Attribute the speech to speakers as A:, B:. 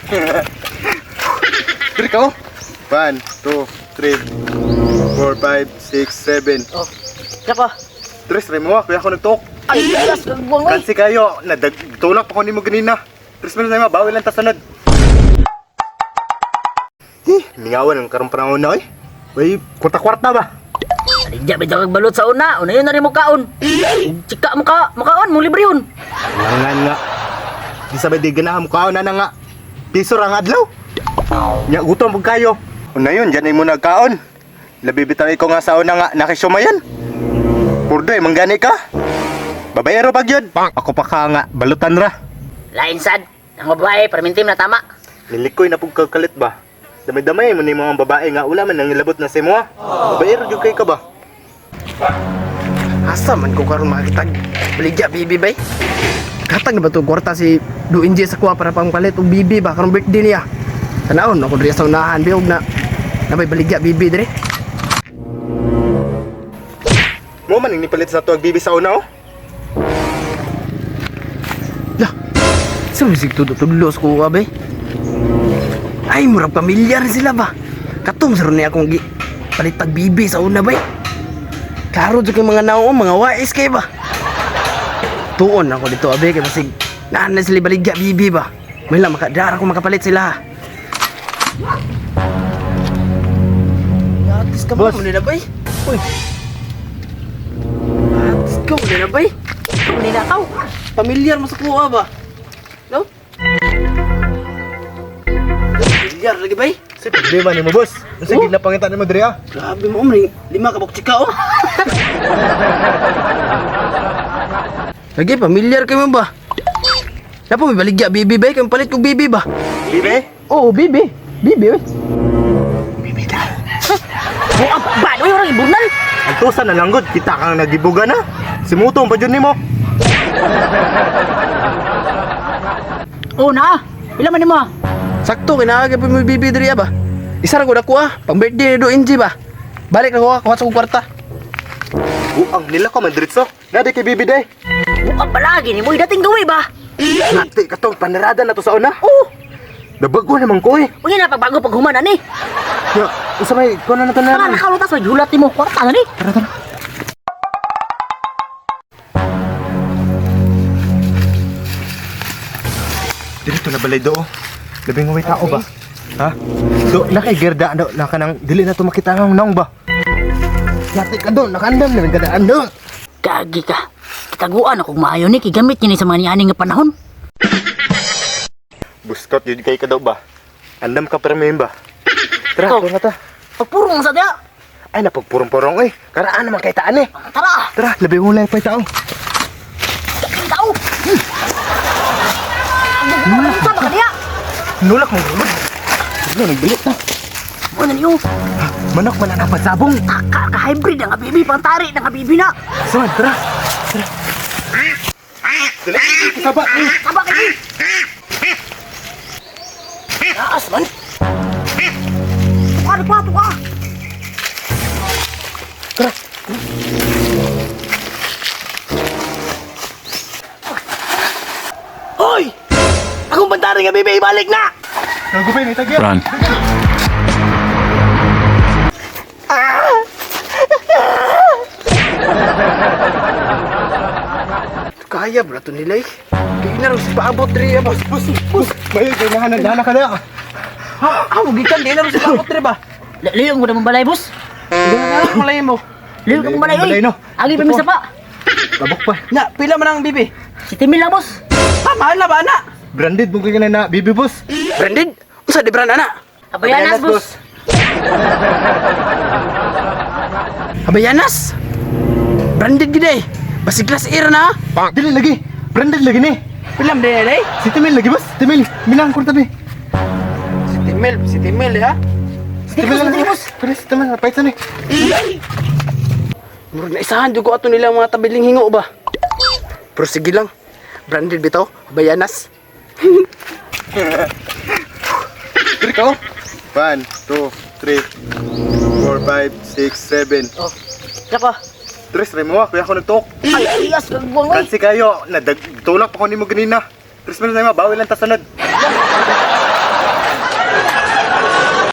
A: Diri ka oh. 1, 2, 3, 4, 5, 6, 7.
B: Oh, siapa?
A: Tres, rin mo kuya ako nagtok.
B: Ay, yes, gagawin mo.
A: Kansi kayo, tulak pa ko ni mo ganina. Tres mo na mabawi lang tasunod. Mingawan ang karong panahon na eh. Uy, kwarta-kwarta ba?
B: Aligya, bitaw kag balot sa una. Una yun na rin mo kaon. Chika mo kaon, mo libre yun.
A: Langan nga. Di sabay di ganahan mo kaon na nga. Piso rang adlaw. Nya gutom pag kayo. Una yun, dyan ay mo nagkaon. Labi bitaw ko nga sa una nga, nakisumayan. Purdo ay manggani ka. Babayero pag yun. Ako pa ka nga, balutan ra.
B: Lain sad. Ang babae, permintim na tama.
A: Nilikoy na pug kagkalit ba? Damay-damay mo ni mga babae nga wala man nang ilabot na si mo. Babayero gyud kay ka ba?
C: Asa man ko karon makitag baligya bibi bay. Katag na ba to kwarta si Duinji sa kuha para pang palit og bibi ba karon birthday niya. Tanawon ako diri sa unahan biog na may baligya bibi dire.
A: Mo man ning nipalit sa tuwag bibi sa una oh.
C: Lah. Sa musik tudlos ko abay. Ay, murag pamilyar sila ba? Katong saro niya akong palitag bibi sa una bay. Klaro dyan mga naong mga wais kay ba? Tuon ako dito abe kay basig naan na sila baligya bibi ba? May lang makadara ko makapalit sila. Atis ka ba? Muna na bay? Uy. Atis ka muna na bay? Muna na tao. Pamilyar mo sa kuha ba? No? Pamilyar lagi bay?
A: Si problema ni mo boss. Kasi
C: Oh.
A: gila pangitan ni mo diri ah.
C: Grabe mo umring, 5 kabok chika oh. Lagi pamilyar kayo mo ba? Dapat may baligya bibi ba? Kaya palit kong bibi ba?
A: Bibi?
C: Oo, bibi. Bibi eh.
A: Bibi ka.
B: Buang, ba? Uy, orang ibunal.
A: Antusan na langgod, kita kang nagibuga na. Si Mutong pa dyan ni mo.
B: Oh, na. Pila man ni mo?
C: Sakto, kinaagay pa may bibi diri ba? Isa ra ko na kuha, pang birthday do Inji ba? Balik na kuha sa kong kwarta.
A: Ang nila ka man diritso. Nadi kay Bibi day.
B: Buang palagi ni mo. Dating gawi ba?
A: Nati katong panarada na to sa una.
B: Oh,
A: Nabago naman ko eh.
B: uy na pagbago pag humanan ni.
A: Ya, usa may kuno na to
B: Tara,
A: na.
B: nakalutas may hulat ni mo. Kwarta na ni.
A: Tara tara. Dito na balay do. Labi nga may tao ba? Ha? Do nakay gerda do naka nang dili na to makita ng naong ba? Yati ka do, nakandam na gadaan do.
B: Gagi ka. Kitaguan akong maayo ni. Kigamit niya ni sa mga nianing nga panahon.
A: Buskot yun kay ka daw ba? Andam ka permen ba? Tara,
B: Oh.
A: ko na ta.
B: Pagpurong sa dia.
A: Ay napagpurong-purong eh. Karaan naman kay taan eh.
B: Tara.
A: Tara, labi hulay pa tao.
B: Tao. Sa ba dia?
A: Nulak mo gulod. Sige, nagbilit na.
B: Ano niyo?
A: Manok man na napasabong.
B: Ka-hybrid ang abibi. Pantari ng abibi na.
A: Saan, tara. Tara. Dali, kasaba.
B: Taba kayo. Taas man. Tuka.
A: Tara.
C: Hoy! Akong bantari nga bibi, balik na!
A: Nagupin, itagyan.
D: Run.
C: Kaya bro to nila eh. Kaya na rin si paabot rin ba?
A: Bus. Bayo, kay nahanan ka na.
C: Ha, magikan din na rin si paabot rin ba?
B: Liyong mo na mong balay, boss.
C: Gano'n na malay mo.
B: Liyong ka mong balay,
A: Balay,
B: oy.
A: no?
B: Agi pa misa pa.
A: Tabok pa.
C: Na, pila man ang bibi?
B: Si Timil lang, boss.
C: Ha, mahal na ba anak?
A: Branded mo kaya na bibi boss.
C: Branded? Usa di brand anak?
B: Abayanas, boss.
C: Habayanas? Branded gid eh. Basig class air na.
A: Dili lagi. Branded lagi ni.
C: Pilam din eh.
A: Si Timil lagi boss. Timil, minang ko tabi.
C: Si Timel ya.
A: Timil lang boss. Pero si Timil, pahit sa ni.
C: Murag na isahan jud ko ato nila mga tabiling hingo ba. Pero sige lang. Branded bitaw, Habayanas.
A: Diri ka oh. 1, 2, 3, 4, 5, 6, 7.
B: Oh, siapa?
A: Tres, rin mo kuya ako nagtok.
B: Ay, ayas, gagawin, oy.
A: Kansi kayo, tulak pa ko ni mo ganina. Tres mo na mabawi lang tasunod.